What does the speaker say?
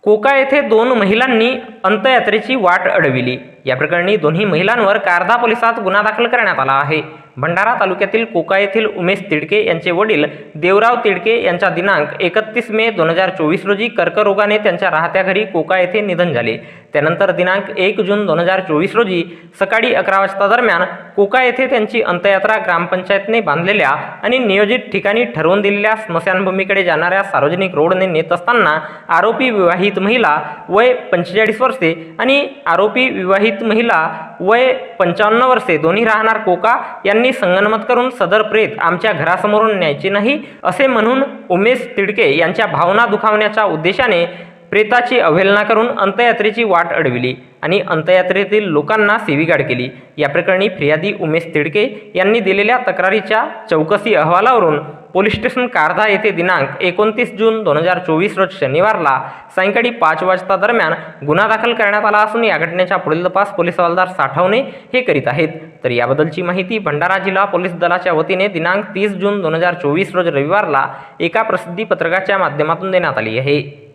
Coca येथे दोन महिलांनी अंत्ययात्रेची वाट अडविली। या प्रकरणी दोन्ही महिलांवर कारधा पोलिसात गुन्हा दाखल करण्यात आला आहे। भंडारा तालुक्यातील कोका येथील उमेश तिडके यांचे वडील देवराव तिडके यांच्या दिनांक 31 मे 2024 रोजी कर्करोगाने त्यांच्या राहत्या घरी कोका येथे निधन झाले। त्यानंतर दिनांक 1 जून 2024 रोजी सकाळी 11 वाजता दरम्यान कोका येथे त्यांची अंत्ययात्रा ग्रामपंचायतने बांधलेल्या आणि नियोजित ठिकाणी ठरवून दिलेल्या स्मशानभूमीकडे जाणाऱ्या सार्वजनिक रोडने नेत असताना आरोपी विवाहित महिला वय 45 वर्षे आणि आरोपी विवाहित महिला वय 55 वर्षे दोन्ही राहणार कोका यांनी संगनमत करून सदर प्रेत आमच्या घरासमोरून न्यायचे नाही असे म्हणून उमेश तिडके यांच्या भावना दुखावण्याच्या उद्देशाने प्रेताची अवहेलना करून अंत्ययात्रेची वाट अडविली आणि अंत्ययात्रेतील लोकांना शिवीगाळ केली। या प्रकरणी फिर्यादी उमेश तिडके यांनी दिलेल्या तक्रारीच्या चौकशी अहवालावरून पोलीस स्टेशन कारधा येथे दिनांक 29 जून 2024 रोज शनिवारला सायंकाळी 5 वाजता दरम्यान गुन्हा दाखल करण्यात आला असून या घटनेचा पुढील तपास पोलीस हवालदार साठवणे हे करीत आहेत। तर याबद्दलची माहिती भंडारा जिल्हा पोलीस दलाच्या वतीने दिनांक 30 जून 2024 रोज रविवारला एका प्रसिद्धी पत्रकाच्या माध्यमातून देण्यात आली आहे।